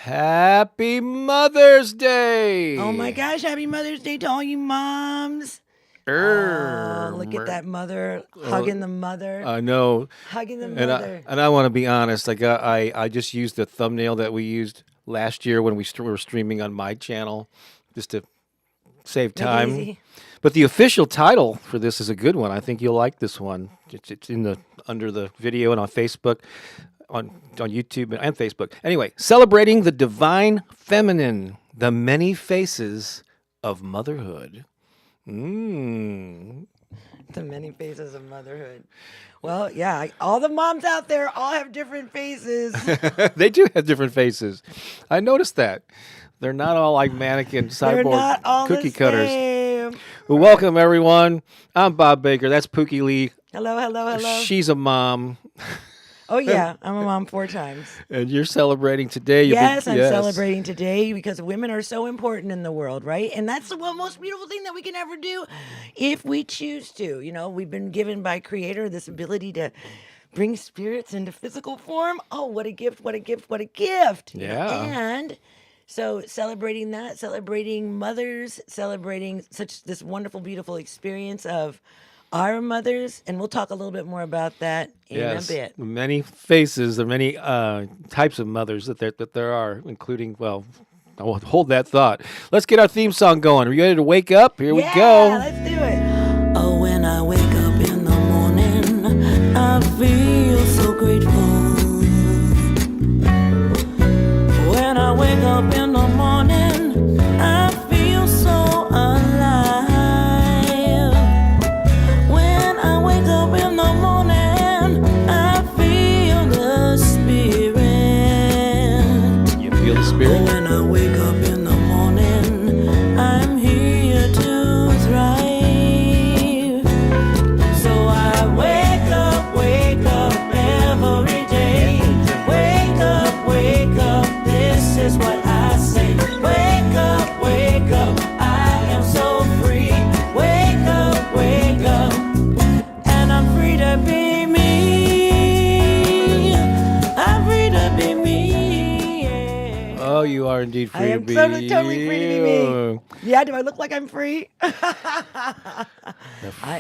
Happy Mother's Day! Oh my gosh, happy Mother's Day to all you moms. Look at that mother hugging the mother. I know. Hugging the mother. And I want to be honest. I just used the thumbnail that we used last year when we were streaming on my channel just to save time. Make it easy. But the official title for this is a good one. I think you'll like this one. It's under the video and on Facebook. On YouTube and Facebook. Anyway, celebrating the divine feminine, the many faces of motherhood. The many faces of motherhood. Well, yeah, all the moms out there all have different faces. They do have different faces. I noticed that. They're not all like mannequin cyborg cookie cutters. Well, welcome everyone. I'm Bob Baker. That's Pooki Lee. Hello, hello, hello. She's a mom. Oh, yeah. I'm a mom 4 times. And you're celebrating today. Yes, I'm celebrating today because women are so important in the world, right? And that's the most beautiful thing that we can ever do if we choose to. You know, we've been given by Creator this ability to bring spirits into physical form. Oh, what a gift, what a gift, what a gift. Yeah. And so celebrating that, celebrating mothers, celebrating this wonderful, beautiful experience of our mothers, and we'll talk a little bit more about that in a bit. Many faces, there are many types of mothers that there are, including, well, I will hold that thought. Let's get our theme song going. Are you ready to wake up? Here we go. Yeah, let's do it. Oh, when I wake up in the morning, I feel so grateful. When I wake up in the morning, I feel so alive. When I wake up in the morning, I'm here to thrive. So I wake up every day. Wake up, this is what I say. Wake up, I am so free. Wake up, and I'm free to be me. I'm free to be me. Oh, you are indeed free to be. I am totally free to be me. Yeah, do I look like I'm free? I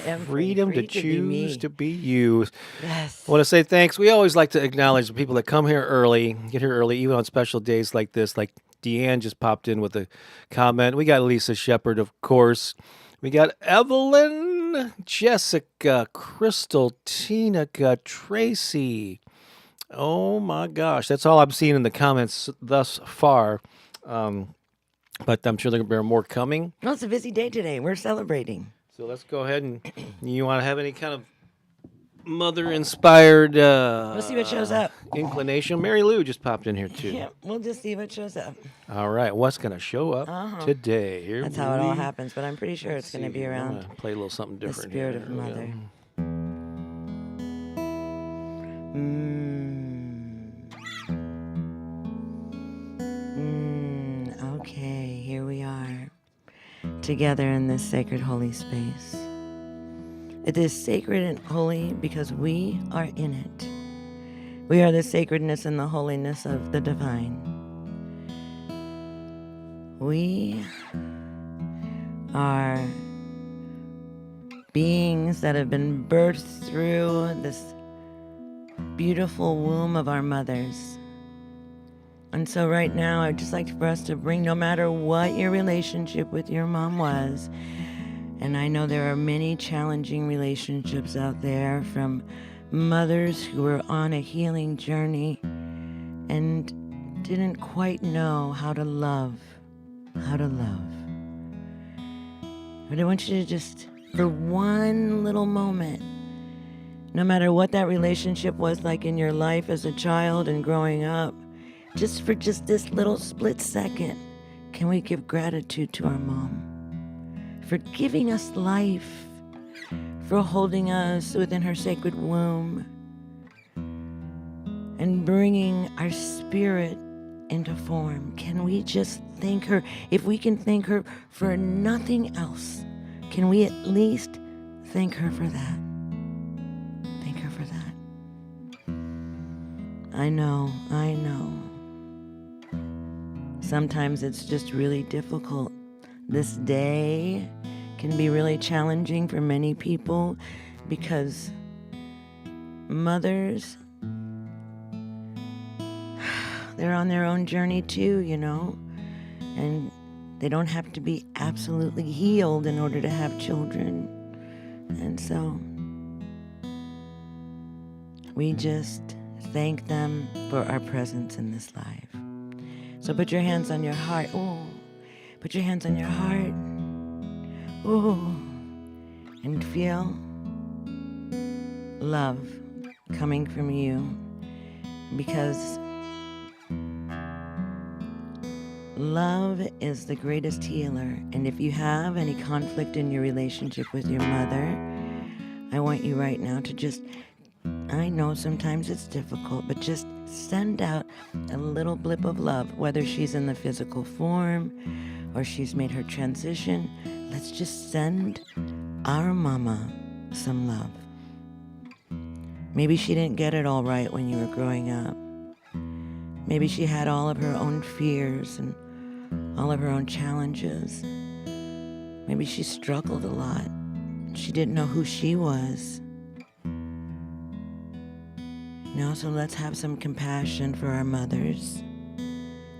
am freedom free to choose to be you. Yes. I want to say thanks. We always like to acknowledge the people that come here early, get here early, even on special days like this. Like Deanne just popped in with a comment. We got Lisa Shepard, of course. We got Evelyn, Jessica, Crystal, Tina, Tracy. Oh my gosh, that's all I'm seeing in the comments thus far. But I'm sure there are more coming. Well, it's a busy day today. We're celebrating. So let's go ahead and you want to have any kind of mother-inspired we'll see what shows up. Inclination? Mary Lou just popped in here too. Yeah, we'll just see what shows up. All right, what's going to show up today? Here that's how it all happens, but I'm pretty sure it's going to be around. I'm gonna play a little something different. The spirit of mother. Okay, here we are, together in this sacred holy space. It is sacred and holy because we are in it. We are the sacredness and the holiness of the divine. We are beings that have been birthed through this beautiful womb of our mothers. And so right now, I'd just like for us to bring, no matter what your relationship with your mom was, and I know there are many challenging relationships out there from mothers who were on a healing journey and didn't quite know how to love. But I want you to just, for one little moment, no matter what that relationship was like in your life as a child and growing up, just for this little split second, can we give gratitude to our mom for giving us life, for holding us within her sacred womb, and bringing our spirit into form? Can we just thank her? If we can thank her for nothing else, can we at least thank her for that? Thank her for that. I know. Sometimes it's just really difficult. This day can be really challenging for many people because mothers, they're on their own journey too, and they don't have to be absolutely healed in order to have children. And so we just thank them for our presence in this life. So put your hands on your heart. Oh, put your hands on your heart. Oh, and feel love coming from you, because love is the greatest healer. And if you have any conflict in your relationship with your mother, I want you right now to just, I know sometimes it's difficult, but just send out a little blip of love, whether she's in the physical form or she's made her transition. Let's just send our mama some love. Maybe she didn't get it all right when you were growing up. Maybe she had all of her own fears and all of her own challenges. Maybe she struggled a lot. She didn't know who she was. So let's have some compassion for our mothers,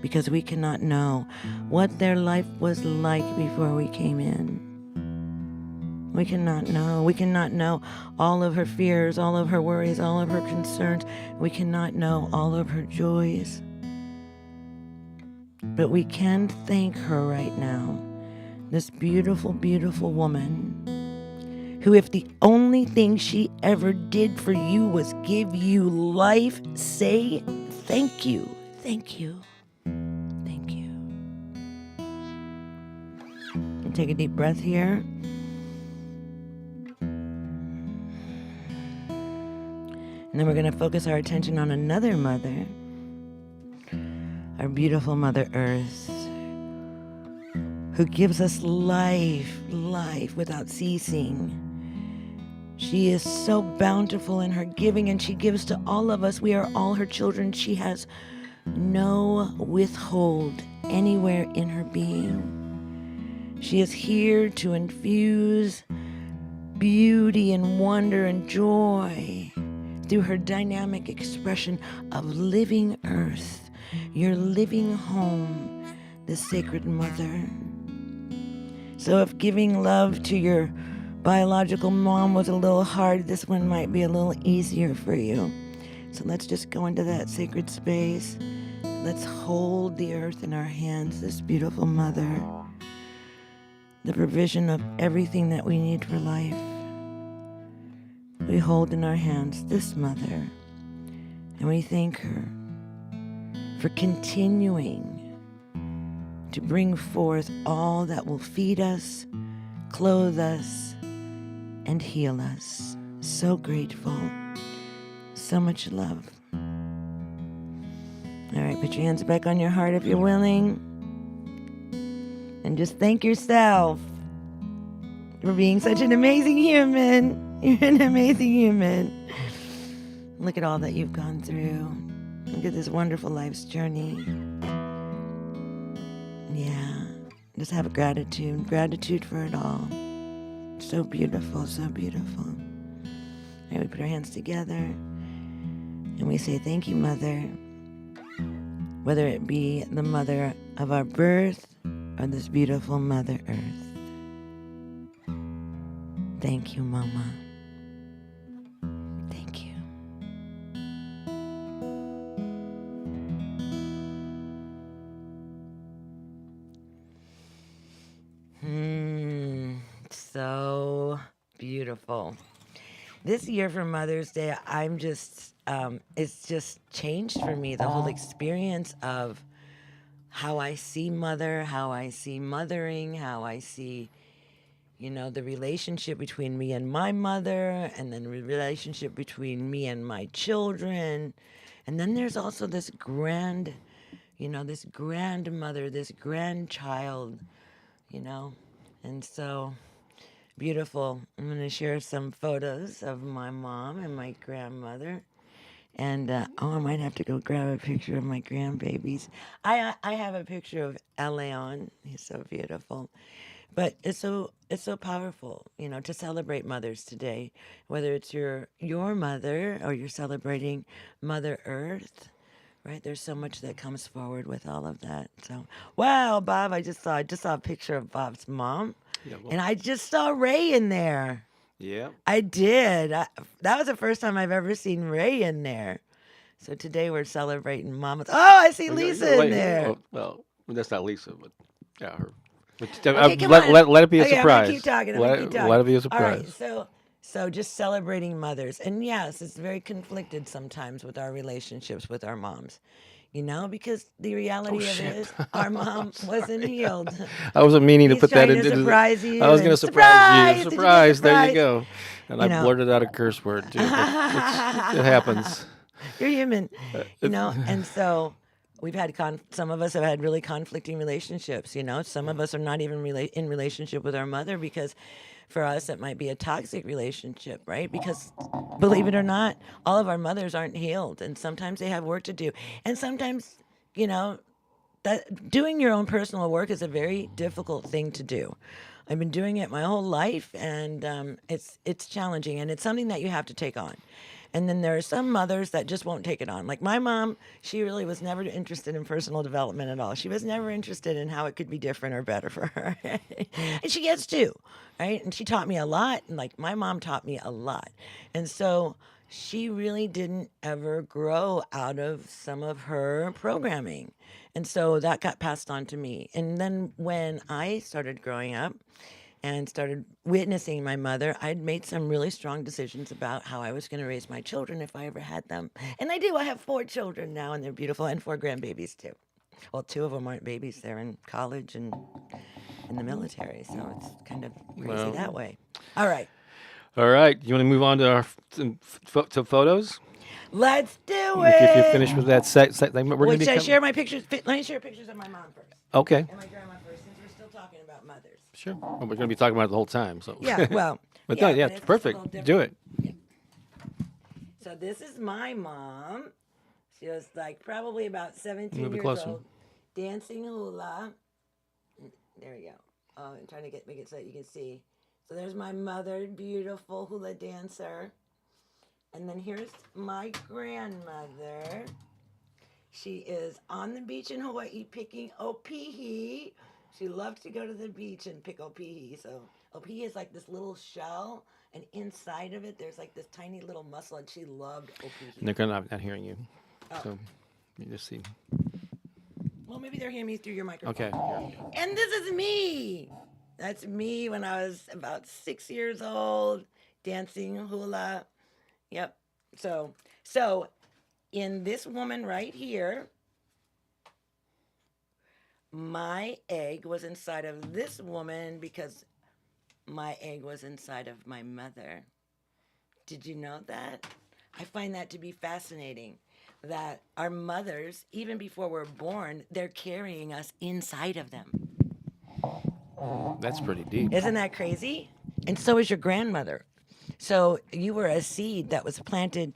because we cannot know what their life was like before we came in. We cannot know. We cannot know all of her fears, all of her worries, all of her concerns. We cannot know all of her joys. But we can thank her right now, this beautiful, beautiful woman, who, if the only thing she ever did for you was give you life, say thank you, thank you, thank you. And take a deep breath here. And then we're going to focus our attention on another mother, our beautiful Mother Earth, who gives us life without ceasing. She is so bountiful in her giving, and she gives to all of us. We are all her children. She has no withhold anywhere in her being. She is here to infuse beauty and wonder and joy through her dynamic expression of living earth, your living home, the sacred mother. So if giving love to your biological mom was a little hard, this one might be a little easier for you. So let's just go into that sacred space. Let's hold the earth in our hands, this beautiful mother, the provision of everything that we need for life. We hold in our hands this mother, and we thank her for continuing to bring forth all that will feed us, clothe us, and heal us. So grateful. So much love. All right, put your hands back on your heart if you're willing. And just thank yourself for being such an amazing human. You're an amazing human. Look at all that you've gone through. Look at this wonderful life's journey. Yeah, just have gratitude. Gratitude for it all. So beautiful, so beautiful. All right, we put our hands together and we say, thank you, Mother. Whether it be the mother of our birth or this beautiful Mother Earth. Thank you, Mama. Thank you. So beautiful. This year for Mother's Day, I'm just, it's just changed for me, the whole experience of how I see mother, how I see mothering, how I see, the relationship between me and my mother, and then the relationship between me and my children. And then there's also this grand, this grandmother, this grandchild, and so beautiful. I'm going to share some photos of my mom and my grandmother. And I might have to go grab a picture of my grandbabies. I have a picture of Leon. He's so beautiful. But it's so powerful, to celebrate mothers today, whether it's your mother or you're celebrating Mother Earth, right? There's so much that comes forward with all of that. So, wow, Bob, I just saw a picture of Bob's mom, Yeah, well, and I just saw Ray in there. yeah. I did. That was the first time I've ever seen Ray in there. So today we're celebrating mamas. Oh, I see Lisa in Wait, there. well, that's not Lisa, but yeah, her. But, Okay, come let, on. let it be a Okay, I'm gonna keep surprise. talking. I'm gonna keep Let talking. it be a All right, surprise. so just celebrating mothers, and yes, it's very conflicted sometimes with our relationships with our moms, because the Oh reality of it shit! is our I'm mom wasn't sorry. healed. I wasn't meaning to He's put that trying to into the. surprise I you, was going to and surprise you. surprise! Did you get Surprise! There you surprised? go. And I You know, blurted out a curse word too, but it happens. you're human, It's, and so we've had some of us have had really conflicting relationships. Some of us are not even in relationship with our mother because for us it might be a toxic relationship, right? Because believe it or not, all of our mothers aren't healed, and sometimes they have work to do, and sometimes you know that doing your own personal work is a very difficult thing to do. I've been doing it my whole life, and it's challenging, and it's something that you have to take on. And then there are some mothers that just won't take it on. Like my mom, she really was never interested in personal development at all. She was never interested in how it could be different or better for her. And she gets too, right? And she taught me a lot, and like my mom taught me a lot. And so she really didn't ever grow out of some of her programming. And so that got passed on to me. And then when I started growing up and started witnessing my mother, I'd made some really strong decisions about how I was going to raise my children if I ever had them. And I do. I have 4 children now, and they're beautiful, and 4 grandbabies too. Well, 2 of them aren't babies, they're in college and in the military. So it's kind of crazy well, that way. All right. all right. You want to move on to our to photos? Let's do If you're it. finished with that segment, we're Wait, going to should be I coming. share my pictures? Let me share pictures of my mom first Okay, and my grandma first, since we're still talking about mothers. sure. Well, we're going to be talking about it the whole time, so. Yeah, well, But no, yeah, yeah, but it's it's just a little perfect. Do different. it. Yeah. So this is my mom. She was like probably about 17 Move it years closer. old, dancing hula. There we go. Oh, I'm trying to make it so that you can see. So there's my mother, beautiful hula dancer. And then here's my grandmother. She is on the beach in Hawaii picking opihi. She loves to go to the beach and pick opihi. So opihi is like this little shell, and inside of it, there's like this tiny little mussel, and she loved And opihi. they're gonna not hearing you, Oh, so you just see. well, maybe they're hearing me through your microphone. Okay. And this is me. That's me when I was about 6 years old, dancing hula. Yep. So in this woman right here, my egg was inside of this woman because my egg was inside of my mother. Did you know that? I find that to be fascinating that our mothers, even before we're born, they're carrying us inside of them. That's pretty deep. Isn't that crazy? And so is your grandmother. So you were a seed that was planted.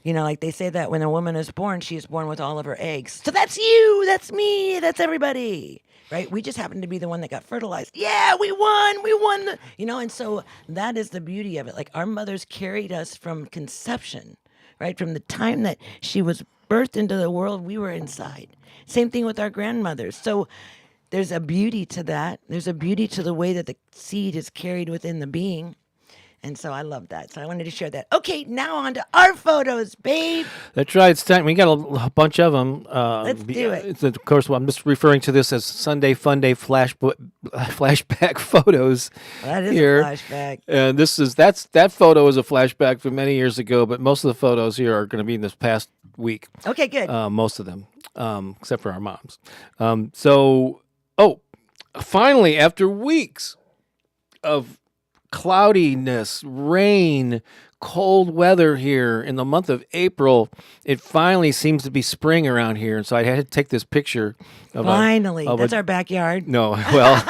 Like they say that when a woman is born, she is born with all of her eggs. So that's you, that's me, that's everybody, right? We just happen to be the one that got fertilized. Yeah, we won and so that is the beauty of it. Like our mothers carried us from conception, right? From the time that she was birthed into the world, we were inside. Same thing with our grandmothers. So there's a beauty to that. There's a beauty to the way that the seed is carried within the being. And so I love that. So I wanted to share that. Okay, now on to our photos, babe. That's right. It's time. We got a bunch of them. Let's do it. It's, of course, I'm just referring to this as Sunday Funday flashback photos. That is here. a flashback. And that photo is a flashback from many years ago, but most of the photos here are going to be in this past week. Okay, good. Most of them, except for our moms. Finally, after weeks of cloudiness, rain, cold weather here in the month of April. It finally seems to be spring around here, and so I had to take this picture of Finally, of that's our backyard. no, well,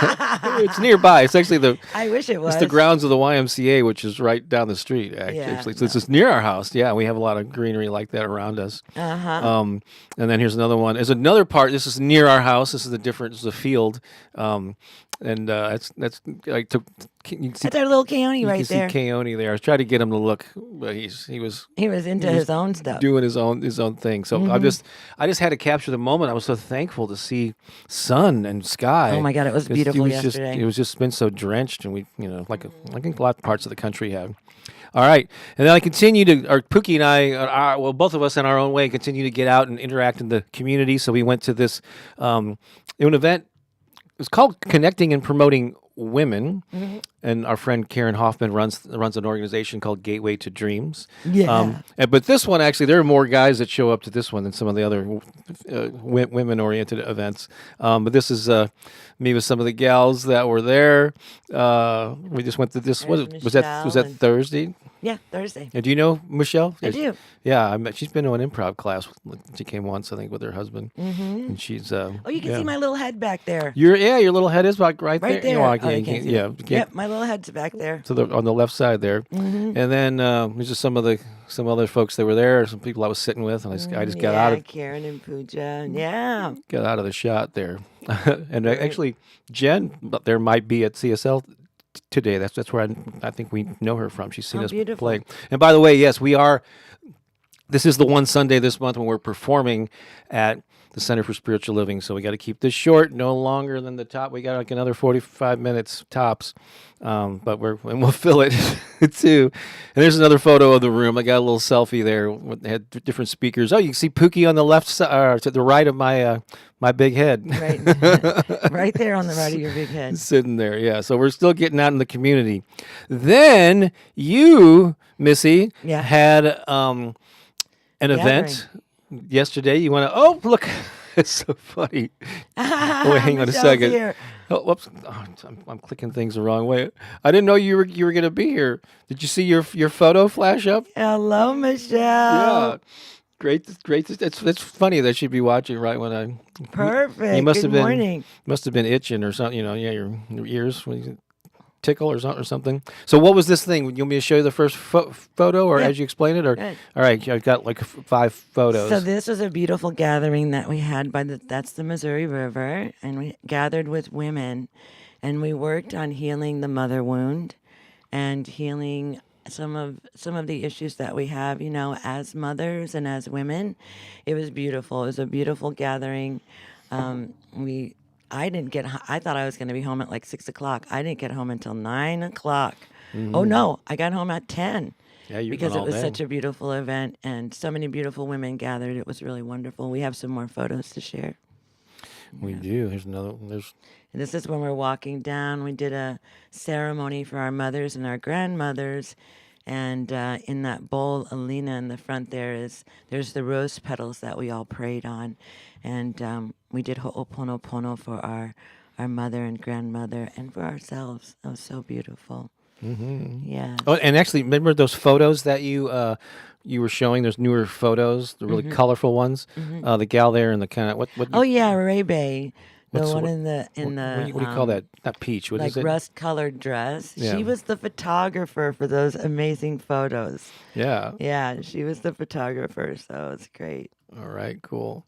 it's nearby. It's actually I wish it was. it's the grounds of the YMCA, which is right down the street. Yeah, Actually, so it's just near our house. Yeah, we have a lot of greenery like that around us. And then here's another one. There's another part. This is near our house. This is the different. This is a field. And that's I took. You can see, That's our little coyote you right can there. see Keone there. I was trying to get him to look, but he was Into his own stuff. doing his own thing. So I just had to capture the moment. I was so thankful to see sun and sky. Oh my God, it was beautiful yesterday. It was just been so drenched, and we like I think a lot of parts of the country have. All right, and then I continue to, or Pooki and I, both of us in our own way, continue to get out and interact in the community. So we went to this an event. It's called Connecting and Promoting Women, and our friend Karen Hoffman runs an organization called Gateway to Dreams. Yeah. But this one, actually, there are more guys that show up to this one than some of the other women-oriented events. But this is me with some of the gals that were there. We just went to this. Was that Thursday? Yeah, Thursday. And do you know Michelle? I do. Yeah, she's been to an improv class. She came once, I think, with her husband, and she's. Oh, you can see my little head back there. Your little head is right there. Right there. You can't see it. Yep, my little head's back there. On the left side there, and then there's just some other folks that were there. Some people I was sitting with, and I just got out of Karen and Pooja. Yeah. got out of the shot there, and actually Jen there might be at CSL today. That's where I think we know her from. She's seen us play. And by the way, yes, we are. This is the one Sunday this month when we're performing at the Center for Spiritual Living. So we got to keep this short, no longer than the top. We got like another 45 minutes tops, but we'll fill it too. And there's another photo of the room. I got a little selfie there. They had different speakers. Oh, you can see Pooki on the left side, to the right of my big head. Right, right there on the right of your big head. Sitting there, yeah. So we're still getting out in the community. Then you, Missy, had an event yesterday. You want to? Oh, look, it's so funny. Oh, hang on a second. Here. Oh, whoops! Oh, I'm clicking things the wrong way. I didn't know you were going to be here. Did you see your photo flash up? Hello, Michelle. Yeah. Great. It's funny that she'd be watching right when I. Perfect. You must Good have morning. Must have been itching or something. Your ears tickle or something. So what was this thing? You want me to show you the first photo, or as you explain it, or Good. All right? I've got like 5 photos. So this was a beautiful gathering that we had that's the Missouri River, and we gathered with women, and we worked on healing the mother wound, and healing some of the issues that we have, as mothers and as women. It was beautiful. It was a beautiful gathering. I thought I was going to be home at like 6:00. I didn't get home until 9:00. Oh no, I got home at 10. Yeah, because it was such a beautiful event and so many beautiful women gathered. It was really wonderful. We have some more photos to share. We do. Here's another. And this is when we're walking down. We did a ceremony for our mothers and our grandmothers. And in that bowl, Alina, in the front there's the rose petals that we all prayed on. And we did Ho'oponopono for our mother and grandmother and for ourselves. It was so beautiful. Mm-hmm. Yeah. Oh, and actually, remember those photos that you were showing? Those newer photos, the really colorful ones. The gal there and the kind of what? Oh yeah, Ray-Bay. The one in the what do you call that? Not peach. What is it? Like rust-colored dress. Yeah. She was the photographer for those amazing photos. Yeah. Yeah, she was the photographer, so it's great. All right, cool.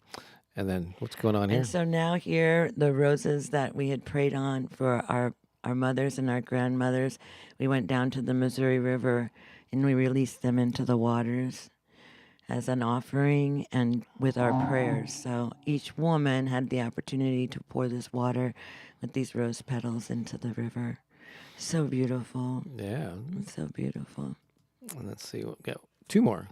And then what's going on here? And so now here, the roses that we had prayed on for our mothers and our grandmothers, we went down to the Missouri River and we released them into the waters as an offering and with our prayers. So each woman had the opportunity to pour this water with these rose petals into the river. So beautiful. Yeah. It's so beautiful. And let's see. We'll get 2 more.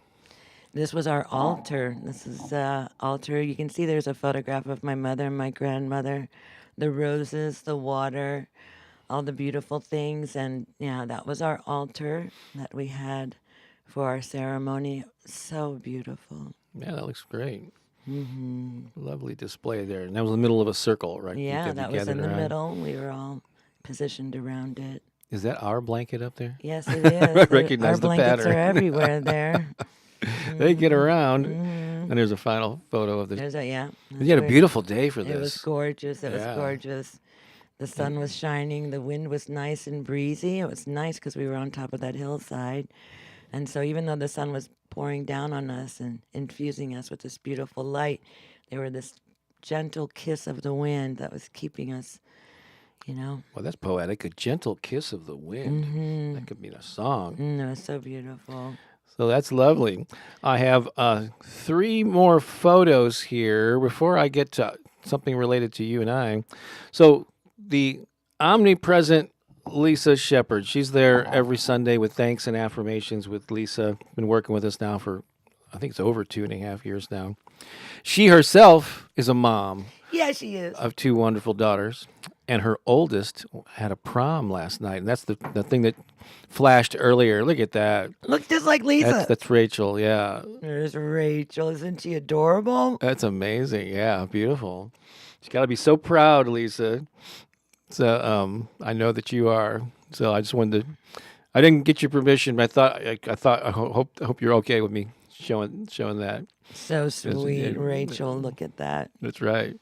This was our altar. This is the altar. You can see there's a photograph of my mother and my grandmother, the roses, the water, all the beautiful things. And yeah, that was our altar that we had for our ceremony. So beautiful. Yeah, that looks great. Mm-hmm. Lovely display there. And that was in the middle of a circle, right? Yeah, that was in the middle. We were all positioned around it. Is that our blanket up there? Yes, it is. I Our recognize the blankets are pattern. everywhere there. They get around. Mm-hmm. And there's a final photo of this. There's a You that's had a right. beautiful day for It was this. gorgeous. It was Yeah. gorgeous. The sun was shining. The wind was nice and breezy. It was nice because we were on top of that hillside. And so even though the sun was pouring down on us and infusing us with this beautiful light, there were this gentle kiss of the wind that was keeping us, you know. Well, that's poetic. A gentle kiss of the wind. Mm-hmm. That could mean a song. It was so beautiful. So that's lovely. I have 3 more photos here before I get to something related to you and I. So the omnipresent Lisa Shepherd, she's there every Sunday with Thanks and Affirmations with Lisa. Been working with us now for, I think it's over 2.5 years now. She herself is a mom Yeah, she is. of 2 wonderful daughters, and her oldest had a prom last night, and that's the thing that flashed earlier. Look at that. Looks just like Lisa. That's Rachel. Yeah, There's Rachel. Isn't she adorable? that's amazing. Yeah, beautiful. She's got to be so proud, Lisa. So I know that you are. So I just wanted to. I didn't get your permission, but I hope you're okay with me showing that. So sweet, it- Rachel. Look at that. That's right.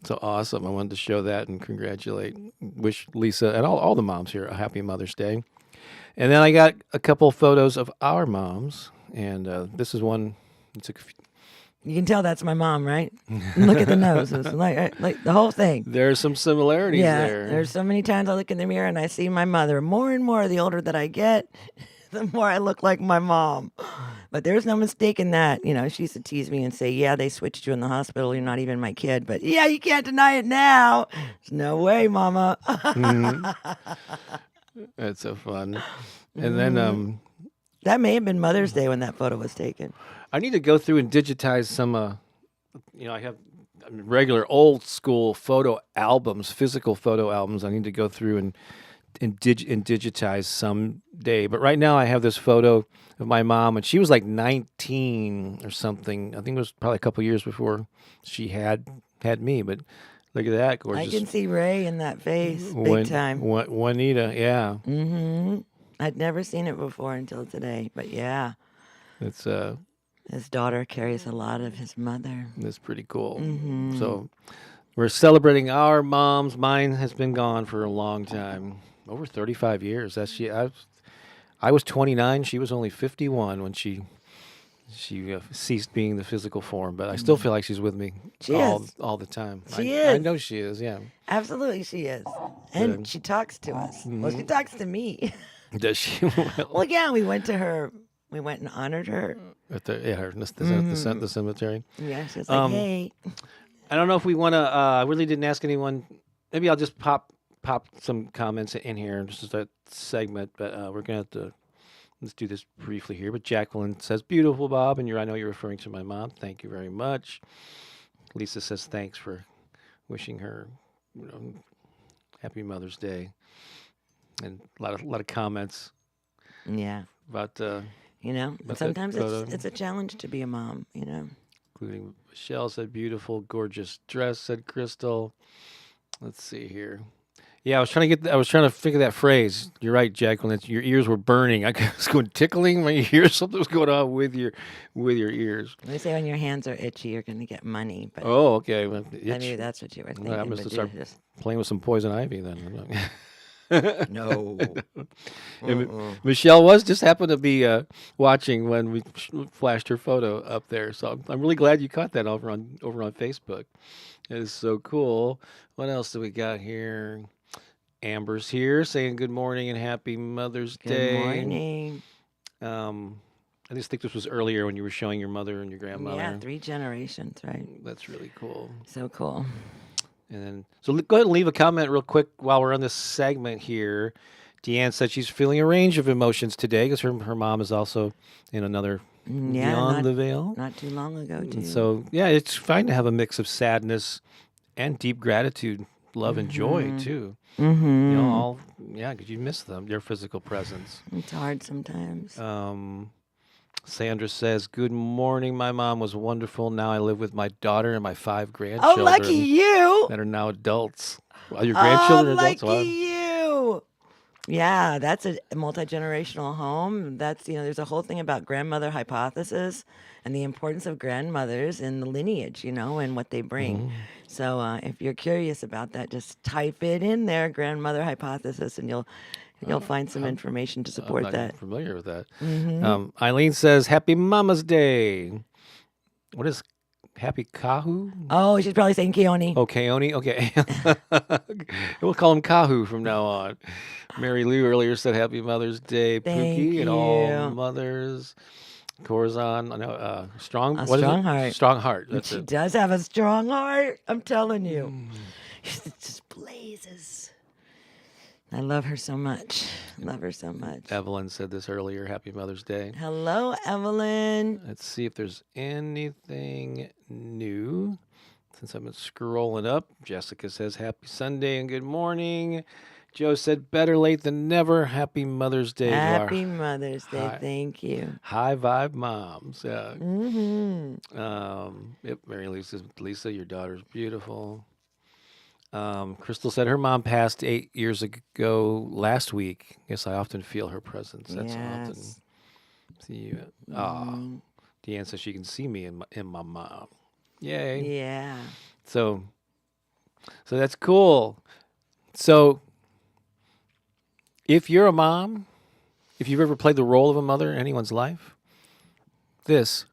So awesome. I wanted to show that and wish Lisa and all the moms here a happy Mother's Day. And then I got a couple photos of our moms, and this is one. It's You can tell that's my mom, right? Look at the nose. It's like the whole thing. there's some similarities Yeah, there. there's so many times I look in the mirror and I see my mother. More and more, the older that I get, the more I look like my mom. But there's no mistaking that. You know, she used to tease me and say, yeah, they switched you in the hospital. You're not even my kid. But yeah, you can't deny it now. There's no way, mama. That's so fun. And then That may have been Mother's Day when that photo was taken. I need to go through and digitize some. I have regular old school photo albums, physical photo albums. I need to go through and digitize someday. But right now, I have this photo of my mom, and she was like 19 or something. I think it was probably a couple years before she had me. But look at that, gorgeous. I can see Ray in that face, big time. Juanita, yeah. I'd never seen it before until today. But yeah, It's his daughter carries a lot of his mother. That's pretty cool. So we're celebrating our moms. Mine has been gone for a long time, over 35 years. I was 29. She was only 51 when she ceased being the physical form. But I still feel like she's with me all the time. She I is. know she is. Yeah. Absolutely, she is. And she talks to us. Well, she talks to me. Does she? Well, yeah, we went and honored her. At the cemetery. Yeah, she was like, hey. I don't know if we want to. I really didn't ask anyone. Maybe I'll just pop some comments in here, just as a segment. But we're gonna have to let's do this briefly here. But Jacqueline says, "Beautiful, Bob," and I know you're referring to my mom. Thank you very much. Lisa says, "Thanks for wishing her, happy Mother's Day," and a lot of comments. Yeah. About But sometimes it's a challenge to be a mom. Including Michelle said, "Beautiful, gorgeous dress," said Crystal. Let's see here. Yeah, I was trying to figure that phrase. You're right, Jacqueline. Your ears were burning. I was going tickling my ears. Something was going on with your ears. They say when your hands are itchy, you're going to get money. But Oh, okay. Well, maybe that's what you were thinking. I must have but started playing with some poison ivy then. No. And Michelle just happened to be watching when we flashed her photo up there. So I'm really glad you caught that over on Facebook. It is so cool. What else do we got here? Amber's here saying good morning and happy Mother's Day. Good morning. I just think this was earlier when you were showing your mother and your grandmother. Yeah, 3 generations, right? That's really cool. So cool. And then, so go ahead and leave a comment real quick while we're on this segment here. Deanne said she's feeling a range of emotions today because her mom is also in another Beyond the Veil. Not too long ago, too. So, yeah, it's fine to have a mix of sadness and deep gratitude, love, and joy, too. Mm-hmm. Because you miss them, their physical presence. It's hard sometimes. Sandra says, good morning. My mom was wonderful. Now I live with my daughter and my 5 grandchildren. Oh, lucky you. That are now adults. Are your grandchildren oh, adults? Lucky you. Yeah, that's a multi-generational home. That's, there's a whole thing about grandmother hypothesis and the importance of grandmothers in the lineage, and what they bring. So if you're curious about that, just type it in there, grandmother hypothesis, and you'll find some information to I'm support not that. even familiar with that. Eileen says, Happy Mama's Day. What is Happy Kahu? Oh, she's probably saying Keone. Oh, Keone? Okay. We'll call him Kahu from now on. Mary Lou earlier said Happy Mother's Day, Thank Pooki, and all you. mothers. Corazon, strong. A What is strong it? heart. Strong heart. That's She it. does have a strong heart. I'm telling you. It just blazes. I love her so much. Love her so much. Evelyn said this earlier. Happy Mother's Day. Hello, Evelyn. Let's see if there's anything new. Since I've been scrolling up, Jessica says Happy Sunday and good morning. Joe said better late than never. Happy Mother's Day. to our Happy Mother's Day. Hi. Thank you. high vibe moms. Yeah. Mm-hmm. Yep. Mary Lou says, Lisa, your daughter's beautiful. Crystal said her mom passed 8 years ago last week. Guess I often feel her presence. That's often Yes. see you. Deanne says she can see me in my mom. Yay. Yeah. So that's cool. So if you're a mom, if you've ever played the role of a mother in anyone's life, this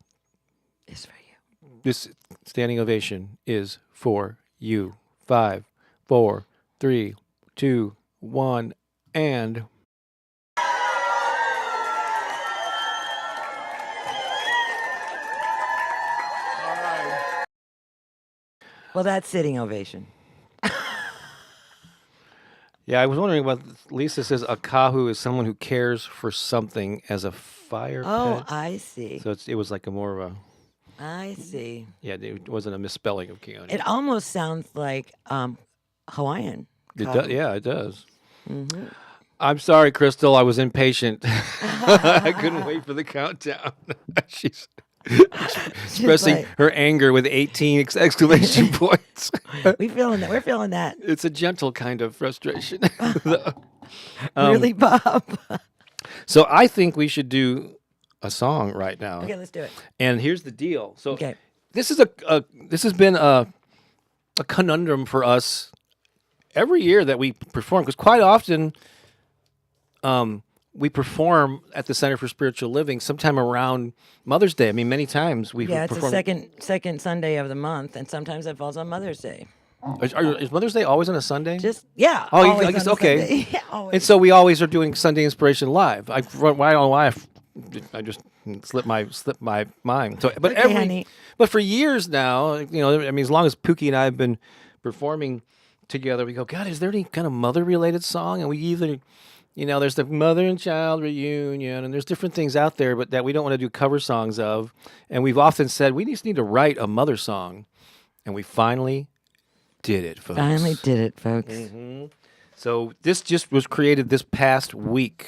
It's for you. this standing ovation is for you. 5, 4, 3, 2, 1, and Well, that's sitting ovation. yeah, I was wondering about Lisa says a kahu is someone who cares for something as a fire Oh, pet. I see. So it was like a more of a I see. it wasn't a misspelling of Keone. It almost sounds like Hawaiian. Yeah, it does. I'm sorry, Crystal. I was impatient. I couldn't wait for the countdown. She's expressing like- her anger with 18 exclamation points. We're feeling that. We're feeling that. It's a gentle kind of frustration. Really, Bob? So I think we should do a song right now. Okay, let's do it. And here's the deal. So Okay. this is this has been a conundrum for us every year that we perform, because quite often we perform at the Center for Spiritual Living sometime around Mother's Day. I mean, many times we Yeah, it's perform. the second Sunday of the month, and sometimes it falls on Mother's Day. Is Mother's Day always on a Sunday? Yeah. Oh, always I guess on a okay. Sunday. Yeah, always. And so we always are doing Sunday Inspiration Live. I don't know why I just slipped my mind. So, but Okay, honey. but for years now, I mean, as long as Pooki and I have been performing together, we go, God, is there any kind of mother related song? And we either, there's the mother and child reunion, and there's different things out there, but that we don't want to do cover songs of. And we've often said we just need to write a mother song, and we finally did it, folks. Finally did it, folks. So this just was created this past week,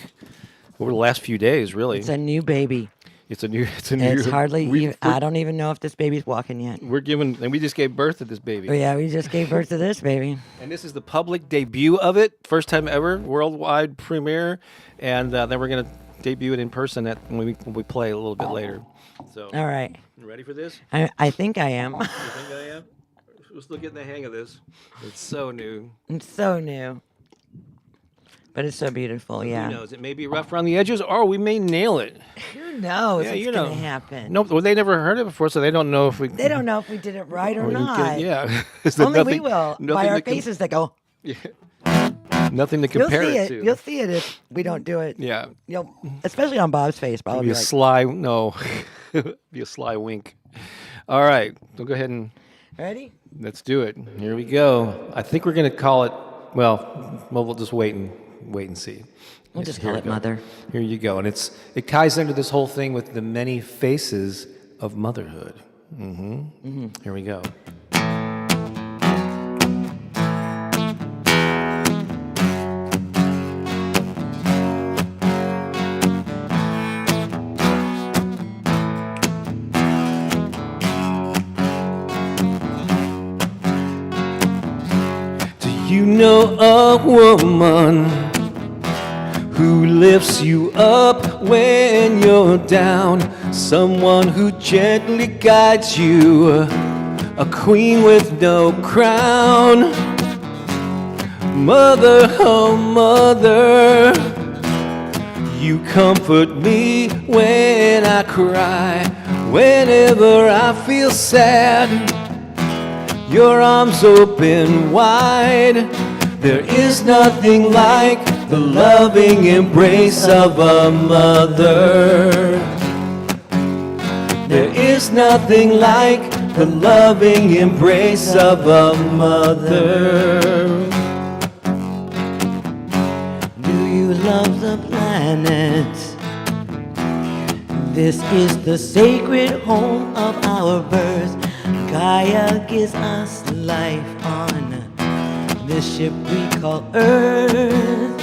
over the last few days, really. It's a new baby. It's new. It's hardly we- even. I don't even know if this baby's walking yet. We're giving, and we just gave birth to this baby. Oh yeah, we just gave birth to this baby. And this is the public debut of it, first time ever, worldwide premiere, and then we're gonna debut it in person when we play a little bit later. So, All right. you ready for this? I think I am. You think I am? We're still getting the hang of this. It's so new. It's so new, but it's so beautiful. Who Yeah. knows? It may be rough around the edges, or we may nail it. Who knows Yeah, what's you know. gonna happen? No, well, they never heard it before, so they don't know if we. They don't know if we did it right or we can- not. Yeah. Is there Only we nothing- will. nothing By our to com- faces that go. Nothing to You'll compare see it it. to. You'll see it if we don't do it. Yeah. You'll, especially on Bob's face. Bob will Be be a like, sly no. Be a sly wink. All right. So go ahead and ready? let's do it. Here we go. I think we're gonna call it. Well, we'll just wait and see. We'll just Here call we it go. Mother. Here you go, and it ties into this whole thing with the many faces of motherhood. Here we go. Do you know a woman who lifts you up when you're down, someone who gently guides you, a queen with no crown. Mother, oh mother, you comfort me when I cry, whenever I feel sad, your arms open wide. There is nothing like the loving embrace of a mother. There is nothing like the loving embrace of a mother. Do you love the planet? This is the sacred home of our birth. Gaia gives us life on this ship we call Earth.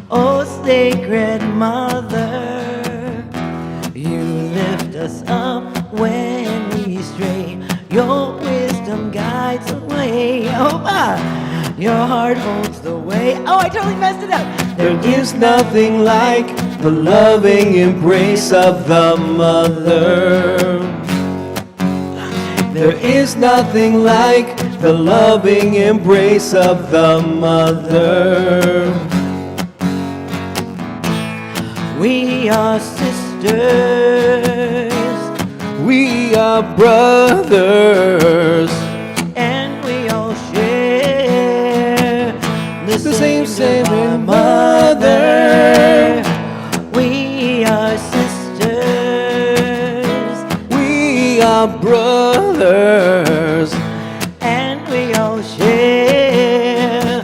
Oh, sacred mother, you lift us up when we stray. Your wisdom guides the way. Oh, your heart holds the way. Oh, I totally messed it up. There is nothing like the loving embrace of the mother. There is nothing like the loving embrace of the mother. We are sisters, we are brothers, and we all share the same divine mother. We are sisters, we are brothers, and we all share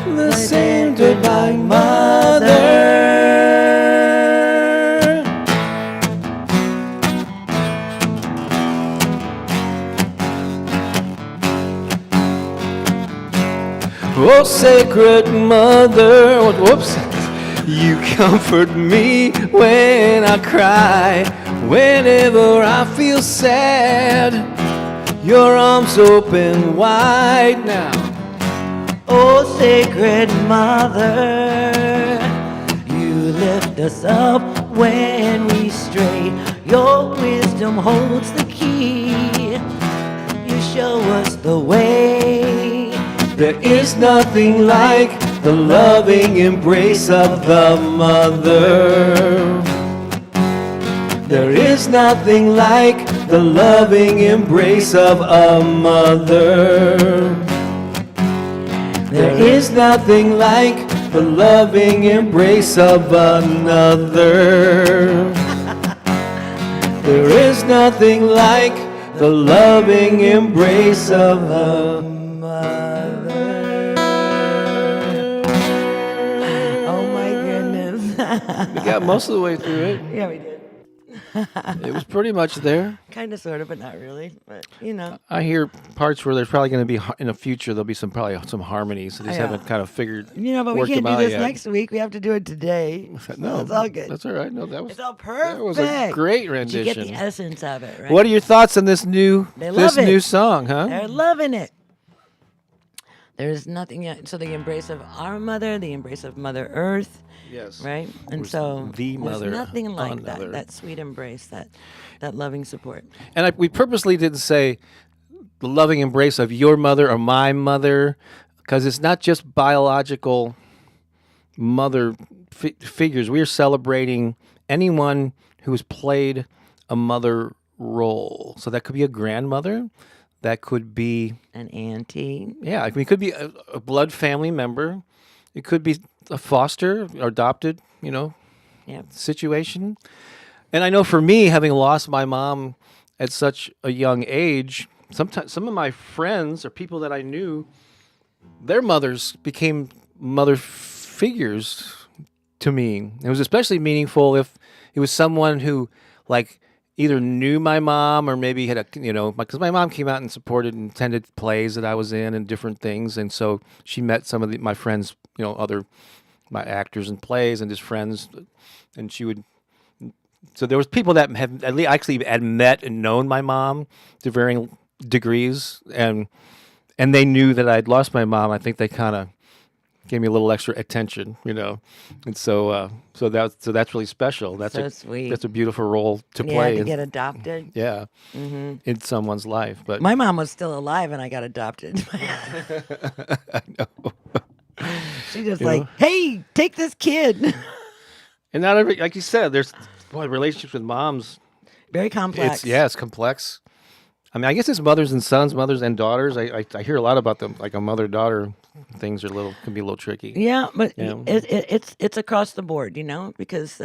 the same divine mother. Oh, sacred mother, whoops, you comfort me when I cry, whenever I feel sad, your arms open wide now. Oh, sacred mother, you lift us up when we stray. Your wisdom holds the key. You show us the way. There is nothing like the loving embrace of the mother. There is nothing like the loving embrace of a mother. There is nothing like the loving embrace of another. There is nothing like the loving embrace of a mother. Oh my goodness. We got most of the way through it. Yeah, we did. It was pretty much there. Kind of, sort of, but not really. But, you know. I hear parts where there's probably going to be, in the future, there'll be probably some harmonies. So just Yeah. haven't kind of figured. You know, but we worked can't them do out this yet. next week. We have to do it today. No, It's all good. That's all right. No, that was It's all perfect. that was a great Did rendition. you get the essence of it, right? What are your thoughts on this new They love it. new song, huh? They're loving it. There's nothing yet. So the embrace of our mother, the embrace of Mother Earth, Yes. right? And Where's so the there's mother nothing like another? that sweet embrace, that loving support. And we purposely didn't say the loving embrace of your mother or my mother, because it's not just biological mother figures. We are celebrating anyone who has played a mother role. So that could be a grandmother. That could be, An auntie. yeah, it could be a blood family member. It could be a foster or adopted, Yeah. situation. And I know for me, having lost my mom at such a young age, sometimes some of my friends or people that I knew, their mothers became mother figures to me. It was especially meaningful if it was someone who, like, either knew my mom or maybe had because my mom came out and supported and attended plays that I was in and different things. And so she met some of my friends, my actors in plays and just friends. And so there was people that have at least actually had met and known my mom to varying degrees. And they knew that I'd lost my mom. I think they kind of gave me a little extra attention, and so that's really special. So sweet. That's a beautiful role to Yeah, play. to get adopted. Yeah, in someone's life. But My mom was still alive and I got adopted. I know, She just you like, know, hey, take this kid. and not every, like you said, there's relationships with moms. Very complex. It's complex. I mean, I guess it's mothers and sons, mothers and daughters. I hear a lot about them, like a mother-daughter things can be a little tricky. Yeah, but Yeah. it's across the board, because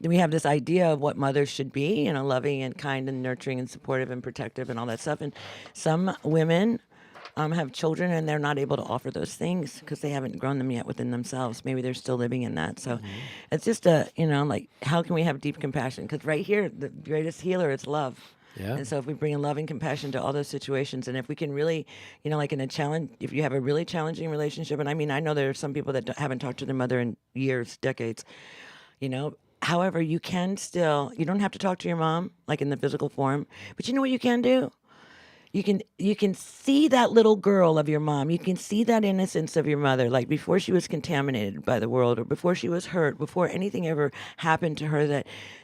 we have this idea of what mothers should be, loving and kind and nurturing and supportive and protective and all that stuff. And some women have children and they're not able to offer those things because they haven't grown them yet within themselves. Maybe they're still living in that. So it's just like, how can we have deep compassion? Because right here, the greatest healer is love. Yeah. And so if we bring in love and compassion to all those situations, and if we can really, like in a challenge, if you have a really challenging relationship, and I mean, I know there are some people that haven't talked to their mother in years, decades, however, you can still, you don't have to talk to your mom, like in the physical form, but you know what you can do? You can see that little girl of your mom. You can see that innocence of your mother, like before she was contaminated by the world, or before she was hurt, before anything ever happened to her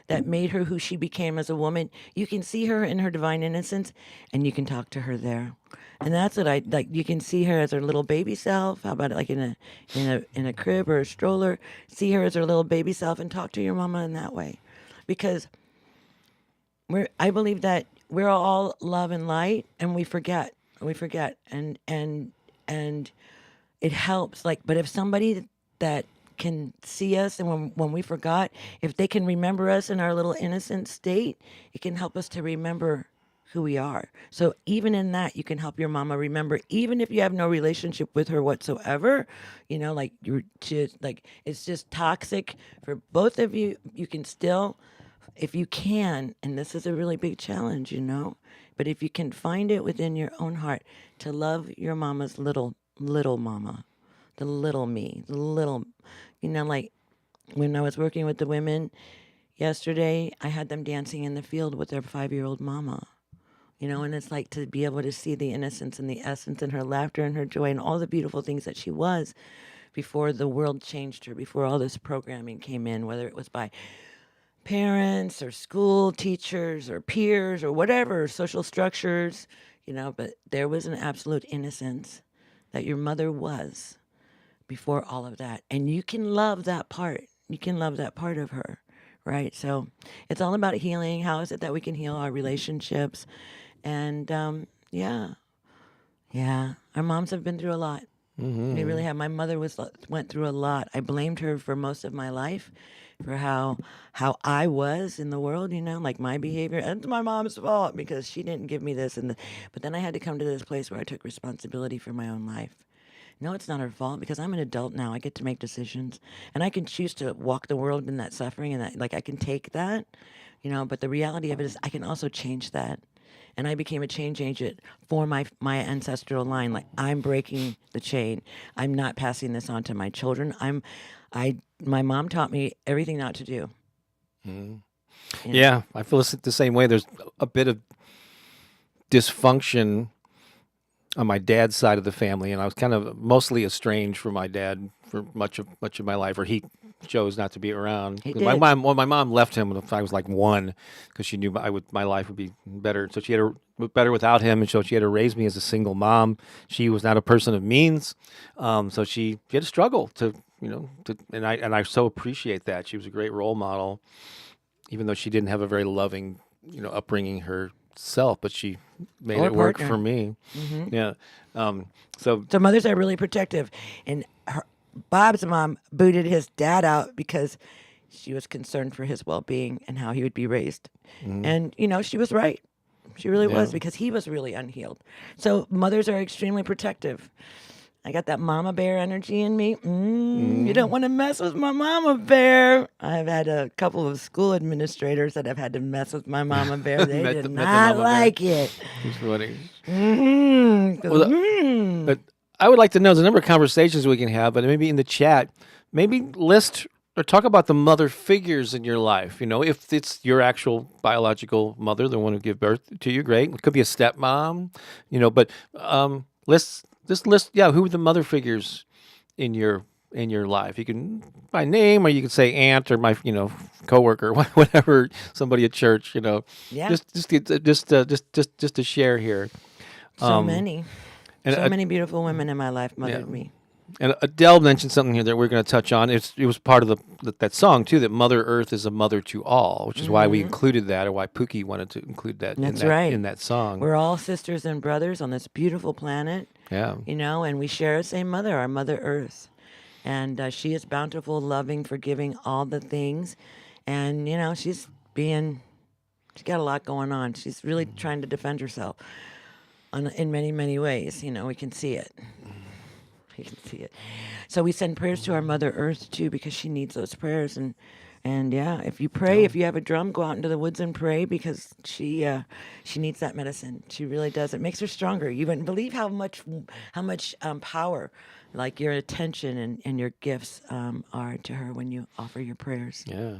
that made her who she became as a woman. You can see her in her divine innocence, and you can talk to her there. And that's what I like. You can see her as her little baby self. How about it, like in a crib or a stroller? See her as her little baby self, and talk to your mama in that way, because I believe that we're all love and light, and we forget, and it helps. Like, but if somebody that can see us, and when we forgot, if they can remember us in our little innocent state, it can help us to remember who we are. So even in that, you can help your mama remember, even if you have no relationship with her whatsoever. Like you're just like, it's just toxic for both of you. You can still, if you can, and this is a really big challenge, but if you can find it within your own heart to love your mama's little mama, the little me, the little, like when I was working with the women yesterday, I had them dancing in the field with their 5-year-old mama, and it's like to be able to see the innocence and the essence and her laughter and her joy and all the beautiful things that she was before the world changed her, before all this programming came in, whether it was by parents or school teachers or peers or whatever, social structures, but there was an absolute innocence that your mother was before all of that. And you can love that part. You can love that part of her, right? So it's all about healing. How is it that we can heal our relationships? And yeah, our moms have been through a lot. They really have. My mother went through a lot. I blamed her for most of my life, for how I was in the world, like my behavior. And it's my mom's fault because she didn't give me this. But then I had to come to this place where I took responsibility for my own life. No, it's not her fault because I'm an adult now. I get to make decisions, and I can choose to walk the world in that suffering, and that, like, I can take that, but the reality of it is I can also change that. And I became a change agent for my ancestral line. Like, I'm breaking the chain. I'm not passing this on to my children. My mom taught me everything not to do. Yeah, I feel the same way. There's a bit of dysfunction on my dad's side of the family, and I was kind of mostly estranged from my dad for much of my life, or he chose not to be around. He My did. mom left him when I was like 1 because she knew my life would be better. So she had better without him, and so she had to raise me as a single mom. She was not a person of means, so she had to struggle and I so appreciate that. She was a great role model, even though she didn't have a very loving, upbringing herself, but she made Or it work partner. for me. Yeah. So So mothers are really protective. And Bob's mom booted his dad out because she was concerned for his well-being and how he would be raised. And, she was right. She really was, Yeah. because he was really unhealed. So mothers are extremely protective. I got that mama bear energy in me. You don't want to mess with my mama bear. I've had a couple of school administrators that have had to mess with my mama bear. They Met did the not mama bear. like it. it's funny. 'Cause, Well, But I would like to know there's a number of conversations we can have, but maybe in the chat, maybe list or talk about the mother figures in your life. If it's your actual biological mother, the one who gave birth to you, great. It could be a stepmom, but list just list, yeah, who are the mother figures in your life. You can by name, or you can say aunt, or my coworker, whatever, somebody at church. Yeah, Just to share here. so Um, many. and So many beautiful women in my life yeah, mothered me. and Adele mentioned something here that we're going to touch on. It was part of that song too. That Mother Earth is a mother to all, which is why we included that, or why Pookie wanted to include that That's right. in that song. We're all sisters and brothers on this beautiful planet, Yeah, and we share the same mother, our Mother Earth. And she is bountiful, loving, forgiving, all the things. And, she's got a lot going on. She's really trying to defend herself in many, many ways. We can see it. We can see it. So we send prayers to our Mother Earth too, because she needs those prayers. And yeah, if you pray, if you have a drum, go out into the woods and pray, because she needs that medicine. She really does. It makes her stronger. You wouldn't believe how much power, like your attention and your gifts, are to her when you offer your prayers. yeah.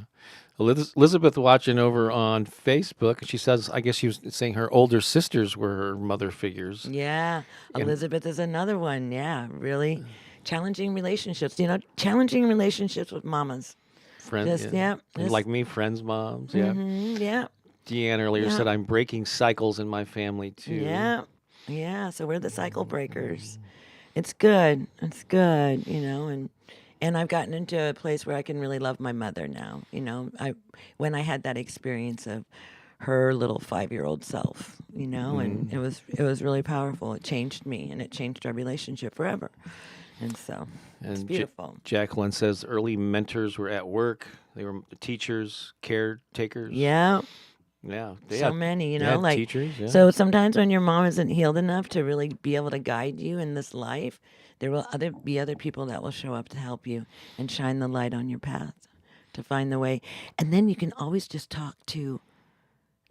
Elizabeth watching over on Facebook. She says, I guess she was saying her older sisters were her mother figures. Yeah, And Elizabeth is another one. Yeah, really challenging relationships. Challenging relationships with mamas. friends, Just yeah. yeah, And like me, friends, moms, yeah. yeah. Deanne earlier Yeah. said, I'm breaking cycles in my family too. Yeah. Yeah. So we're the cycle breakers. It's good. It's good, and I've gotten into a place where I can really love my mother now. When I had that experience of her little 5-year-old self, and it was really powerful. It changed me, and it changed our relationship forever. And so it's And beautiful. Jacqueline says early mentors were at work. They were teachers, caretakers. Yeah. Yeah. So many, They had like, teachers. Yeah. so sometimes when your mom isn't healed enough to really be able to guide you in this life, there will be other people that will show up to help you and shine the light on your path to find the way. And then you can always just talk to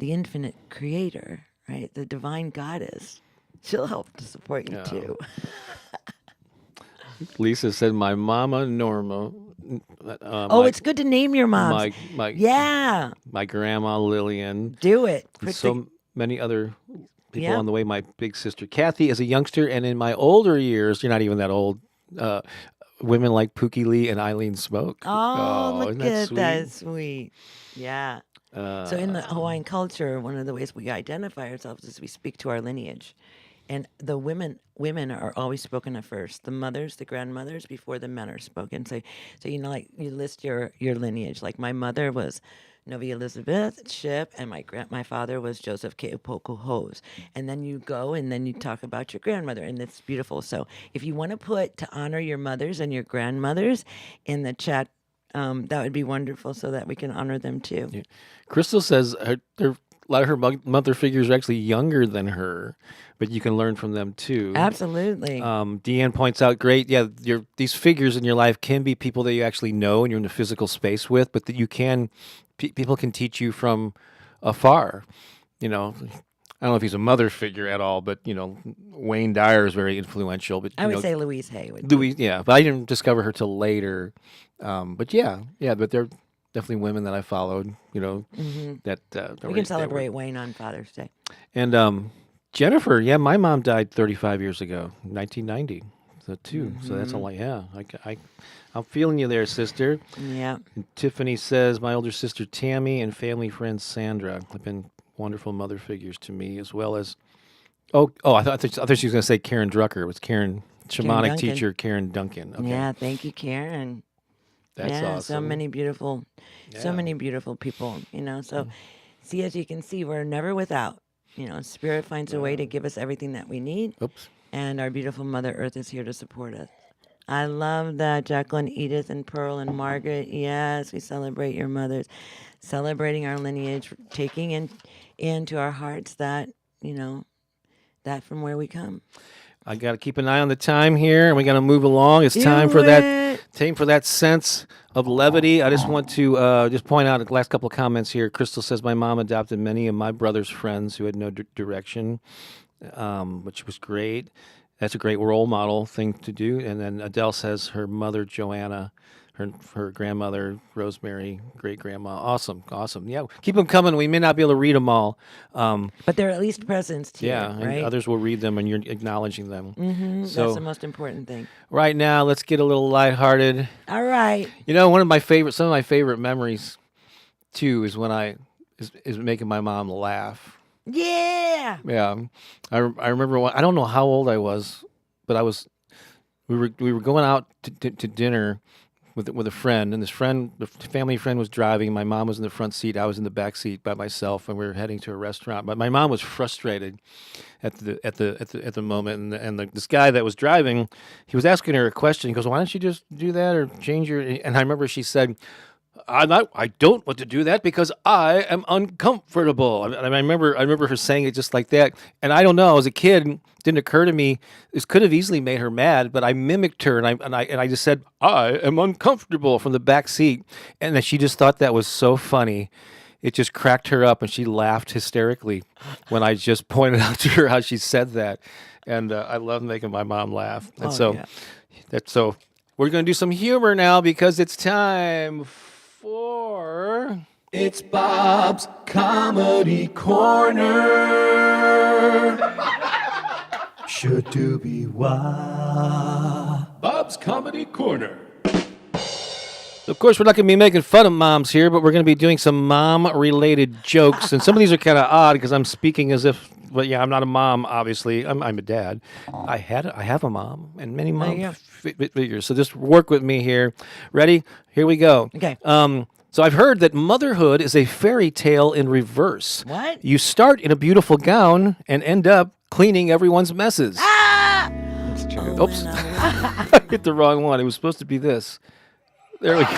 the infinite creator, right? The divine goddess. She'll help to support you Yeah. too. Lisa said, my mama Norma. It's good to name your moms. Yeah, my grandma Lillian. do it. And so many other people Yeah. on the way. My big sister Kathy as a youngster, and in my older years, you're not even that old. Women like Pooki Lee and Eileen Smoke. Look isn't that at sweet? that, sweet. Yeah. So in the Hawaiian culture, one of the ways we identify ourselves is we speak to our lineage. And the women are always spoken of first. The mothers, the grandmothers, before the men are spoken. So like you list your lineage. Like my mother was Novi Elizabeth Ship, and my father was Joseph Ke'opoko Hose. And then you go and then you talk about your grandmother, and it's beautiful. So if you want to put to honor your mothers and your grandmothers in the chat, that would be wonderful, so that we can honor them too. Yeah. Crystal says a lot of her mother figures are actually younger than her, but you can learn from them too. Absolutely. Deanne points out, great, yeah, these figures in your life can be people that you actually know and you're in a physical space with, but that people can teach you from afar. I don't know if he's a mother figure at all, but Wayne Dyer is very influential. But I would say Louise Hay would. Louise, yeah, but I didn't discover her till later. But but they're definitely women that I followed. That we can celebrate Wayne on Father's Day. And Jennifer, yeah, my mom died 35 years ago, 1990. So too. So that's a lot. Yeah, I'm feeling you there, sister. Yeah. And Tiffany says my older sister Tammy and family friend Sandra have been wonderful mother figures to me, as well as I thought she was going to say Karen Drucker. It was Karen, shamanic teacher Karen Duncan. Okay. Yeah, thank you, Karen. That's awesome. So many beautiful people. So see, as you can see, we're never without. Spirit finds a way to give us everything that we need. Oops. And our beautiful Mother Earth is here to support us. I love that, Jacqueline, Edith, and Pearl, and Margaret. Yes, we celebrate your mothers, celebrating our lineage, taking into our hearts that, that from where we come. I got to keep an eye on the time here, and we got to move along. It's time for that sense of levity. I just want to just point out the last couple of comments here. Crystal says, my mom adopted many of my brother's friends who had no direction, which was great. That's a great role model thing to do. And then Adele says her mother, Joanna, her grandmother, Rosemary, great grandma. Awesome. Yeah, keep them coming. We may not be able to read them all. But they're at least presents to Yeah, you, and right? others will read them, and you're acknowledging them. That's the most important thing. Right now, let's get a little lighthearted. All right. Some of my favorite memories, too, is when is making my mom laugh. Yeah. Yeah, I remember I don't know how old I was, but we were going out to dinner with a friend, and the family friend was driving. My mom was in the front seat. I was in the back seat by myself, and we were heading to a restaurant. But my mom was frustrated at the moment, and this guy that was driving, he was asking her a question. He goes, "Why don't you just do that or change your?" And I remember she said, I don't want to do that because I am uncomfortable. And I remember her saying it just like that. And I don't know, as a kid, it didn't occur to me. This could have easily made her mad, but I mimicked her and I just said, I am uncomfortable from the back seat. And then she just thought that was so funny. It just cracked her up and she laughed hysterically when I just pointed out to her how she said that. And I love making my mom laugh. And so we're going to do some humor now because it's time for It's Bob's Comedy Corner. Should-do-be-wah. Bob's Comedy Corner. Of course, we're not going to be making fun of moms here, but we're going to be doing some mom-related jokes. And some of these are kind of odd because I'm speaking as if, well, yeah, I'm not a mom, obviously. I'm a dad. I have a mom and many mom figures. So just work with me here. Ready? Here we go. Okay. So I've heard that motherhood is a fairy tale in reverse. What? You start in a beautiful gown and end up cleaning everyone's messes. That's true. Oops. I hit the wrong one. It was supposed to be this. There we go.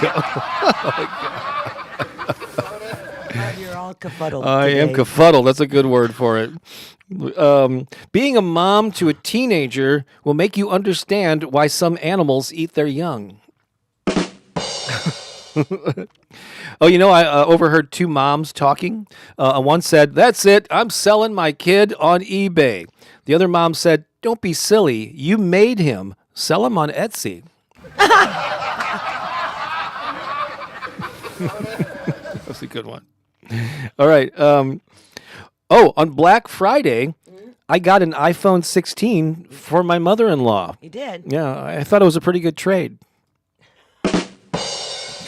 You're all kerfuddled I am today. kerfuddled. That's a good word for it. Being a mom to a teenager will make you understand why some animals eat their young. Oh, I overheard two moms talking. One said, "That's it. I'm selling my kid on eBay." The other mom said, "Don't be silly. You made him. Sell him on Etsy." That's a good one. All right. On Black Friday, I got an iPhone 16 for my mother-in-law. You did? Yeah, I thought it was a pretty good trade.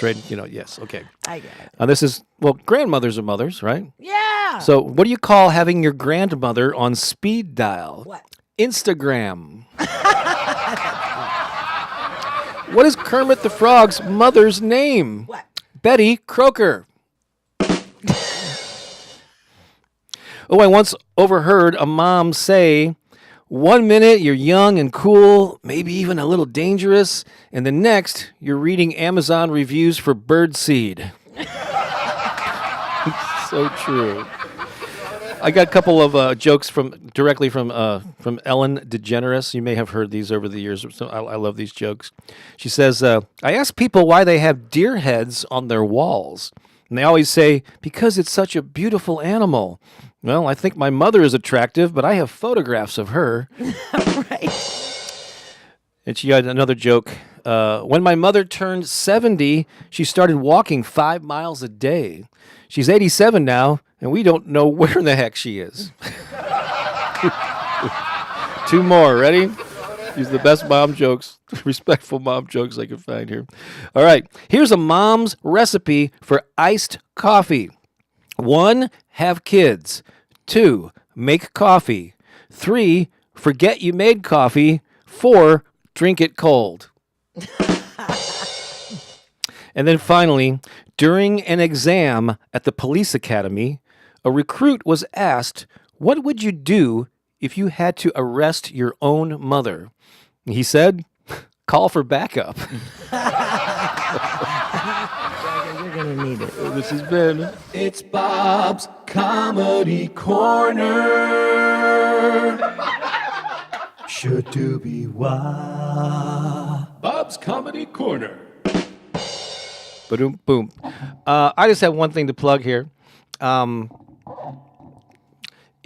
Yes, okay. I get it. This is, grandmothers are mothers, right? Yeah. So what do you call having your grandmother on speed dial? What? Instagram. What is Kermit the Frog's mother's name? What? Betty Croker. I once overheard a mom say, "1 minute you're young and cool, maybe even a little dangerous, and the next you're reading Amazon reviews for birdseed." So true. I got a couple of jokes directly from Ellen DeGeneres. You may have heard these over the years. So I love these jokes. She says, "I ask people why they have deer heads on their walls, and they always say because it's such a beautiful animal. Well, I think my mother is attractive, but I have photographs of her." Right. And she had another joke. When my mother turned 70, she started walking 5 miles a day. She's 87 now, and we don't know where in the heck she is. Two more. Ready? These are the best mom jokes, respectful mom jokes I can find here. All right. Here's a mom's recipe for iced coffee. 1, have kids. 2, make coffee. 3, forget you made coffee. 4, drink it cold. And then finally, during an exam at the police academy, a recruit was asked, "What would you do if you had to arrest your own mother?" He said, "Call for backup." You're going to need it. This has been It's Bob's Comedy Corner. Should-do-be-wah. Bob's Comedy Corner. Ba-doom, boom. I just have one thing to plug here. In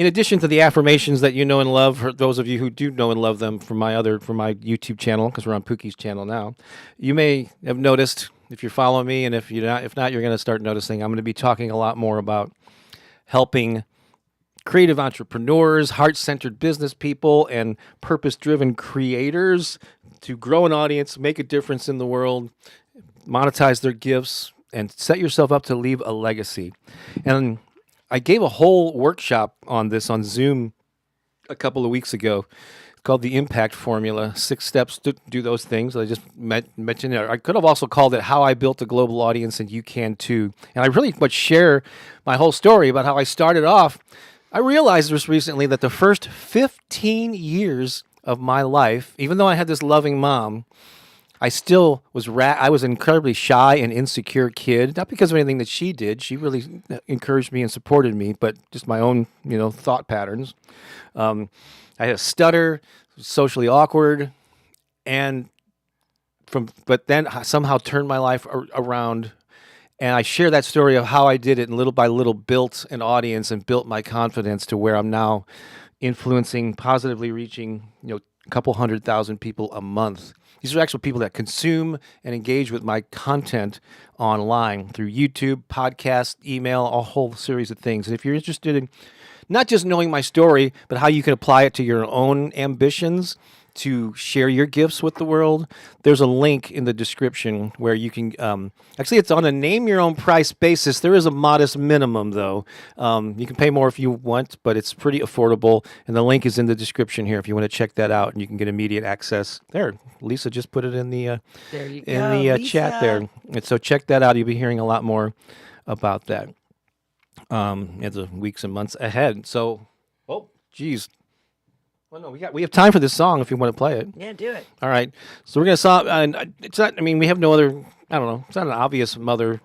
in addition to the affirmations that you know and love, for those of you who do know and love them from my YouTube channel, because we're on Pooki's channel now, you may have noticed if you're following me, and if not, you're going to start noticing. I'm going to be talking a lot more about helping creative entrepreneurs, heart-centered business people, and purpose-driven creators to grow an audience, make a difference in the world, monetize their gifts, and set yourself up to leave a legacy. And I gave a whole workshop on this on Zoom a couple of weeks ago. It's called the Impact Formula, 6 steps to do those things. I just mentioned it. I could have also called it How I Built a Global Audience and You Can Too. And I really much share my whole story about how I started off. I realized this recently that the first 15 years of my life, even though I had this loving mom, I still was I was an incredibly shy and insecure kid, not because of anything that she did. She really encouraged me and supported me, but just my own, thought patterns. I had a stutter, socially awkward, but then somehow turned my life around. And I share that story of how I did it, and little by little built an audience and built my confidence to where I'm now influencing, positively reaching, a couple 100,000 people a month. These are actual people that consume and engage with my content online through YouTube, podcast, email, a whole series of things. And if you're interested in not just knowing my story, but how you can apply it to your own ambitions to share your gifts with the world, there's a link in the description where you can, actually it's on a name your own price basis. There is a modest minimum though. You can pay more if you want, but it's pretty affordable. And the link is in the description here if you want to check that out, and you can get immediate access. There, Lisa just put it in the chat there. And so check that out. You'll be hearing a lot more about that in the weeks and months ahead. So, geez. Well, no, we have time for this song if you want to play it. Yeah, do it. All right. So we're going to song, and it's not, we have no other, I don't know, it's not an obvious mother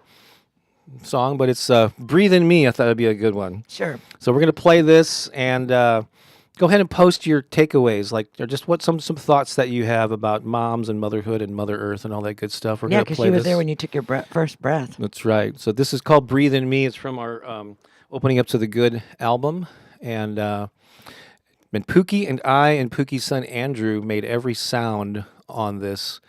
song, but it's Breathe in Me. I thought it'd be a good one. Sure. So we're going to play this, and go ahead and post your takeaways, or just some thoughts that you have about moms and motherhood and Mother Earth and all that good stuff. We're going to play this. Yeah, because you were there when you took your first breath. That's right. So this is called Breathe in Me. It's from our Opening Up to the Good album, and Pooki and I and Pooki's son Andrew made every sound on this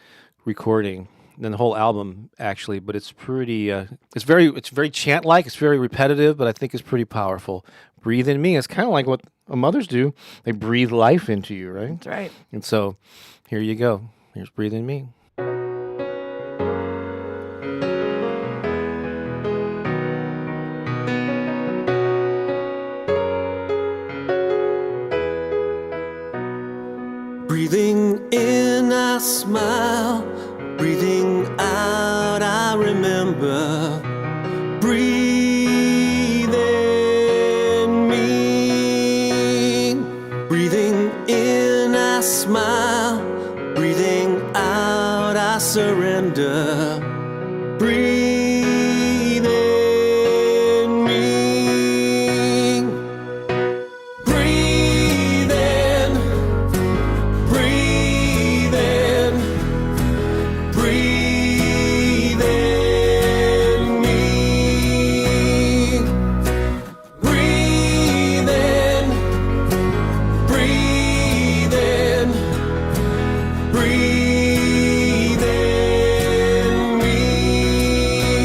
recording, and then the whole album actually. But it's pretty, it's very chant-like. It's very repetitive, but I think it's pretty powerful. Breathe in Me. It's kind of like what mothers do. They breathe life into you, right? That's right. And so here you go. Here's Breathe in Me. Breathing in, I smile. Breathing out, I remember. Breathe in me. Breathing in, I smile. Breathing out, I surrender. Breathe in me. Breathe in. Breathe in. Breathe in me. Breathe in. Breathe in. Breathe in me.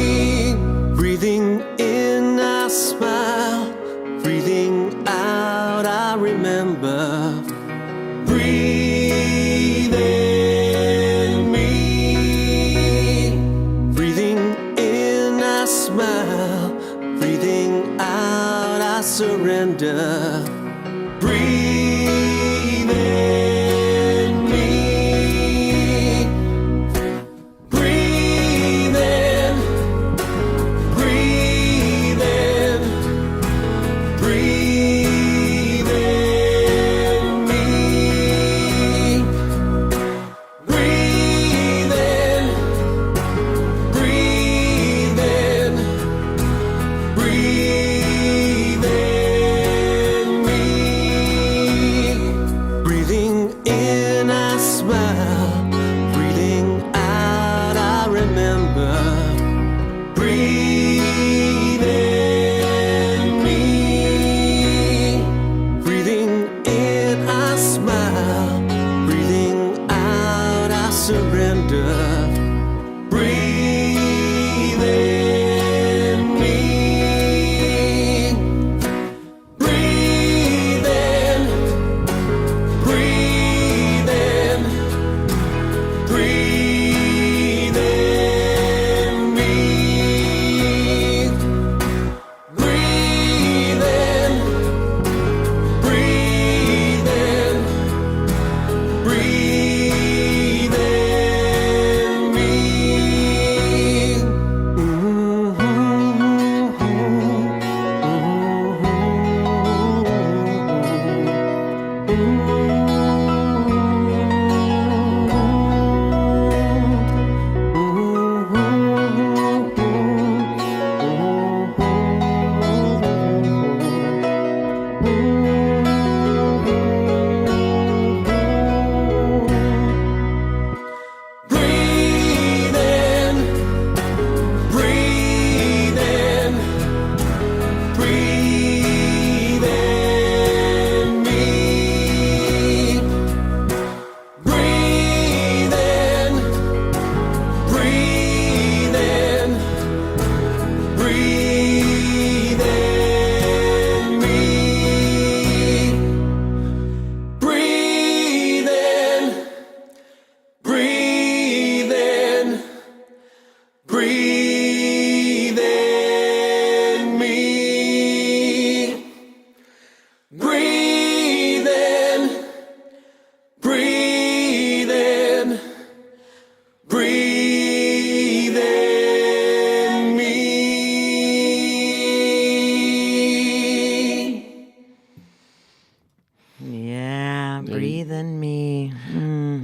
breathe in me.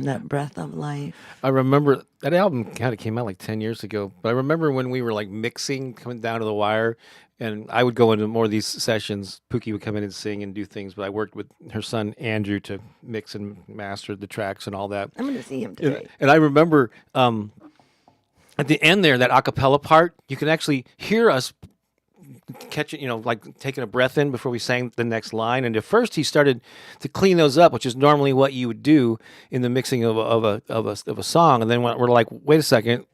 That breath of life. I remember that album kind of came out like 10 years ago, but I remember when we were like mixing, coming down to the wire, and I would go into more of these sessions. Pooki would come in and sing and do things, but I worked with her son Andrew to mix and master the tracks and all that. I'm going to see him today. And I remember at the end there, that a cappella part, you can actually hear us catch it, like taking a breath in before we sang the next line. And at first he started to clean those up, which is normally what you would do in the mixing of a song. And then we're like, wait a second,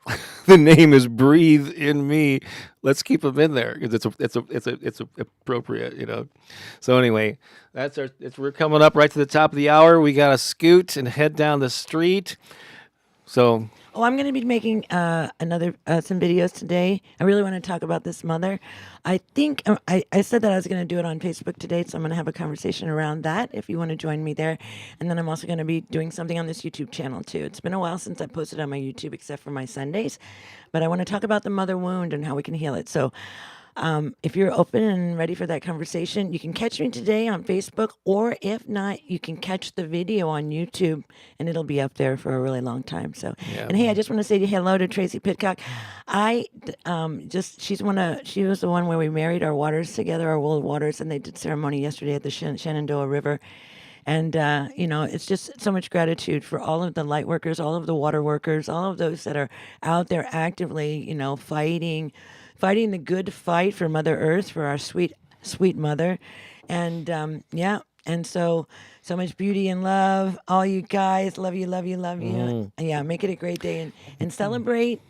the name is "Breathe in Me." Let's keep them in there because it's appropriate. So anyway, we're coming up right to the top of the hour. We got to scoot and head down the street. So. Oh, I'm going to be making some videos today. I really want to talk about this mother. I think I said that I was going to do it on Facebook today, so I'm going to have a conversation around that if you want to join me there. And then I'm also going to be doing something on this YouTube channel too. It's been a while since I posted on my YouTube except for my Sundays, but I want to talk about the mother wound and how we can heal it. So if you're open and ready for that conversation, you can catch me today on Facebook, or if not, you can catch the video on YouTube, and it'll be up there for a really long time. So, And hey, I just want to say hello to Tracy Pitcock. She was the one where we married our waters together, our world waters, and they did ceremony yesterday at the Shenandoah River. And, it's just so much gratitude for all of the light workers, all of the water workers, all of those that are out there actively, fighting the good fight for Mother Earth, for our sweet, sweet mother. And, and so much beauty and love. All you guys, love you, love you, love you. Yeah, make it a great day and celebrate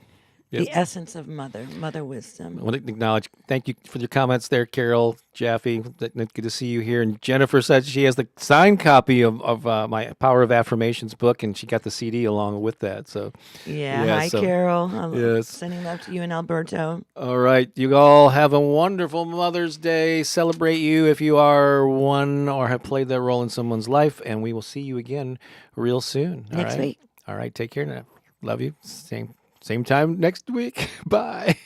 the essence of mother wisdom. I want to acknowledge, thank you for your comments there, Carol, Jaffe. Good to see you here. And Jennifer said she has the signed copy of my Power of Affirmations book, and she got the CD along with that. So, hi, Carol. I'm sending love to you and Alberto. All right. You all have a wonderful Mother's Day. Celebrate you if you are one or have played that role in someone's life, and we will see you again real soon. Next week. All right. Take care now. Love you. Same time next week. Bye.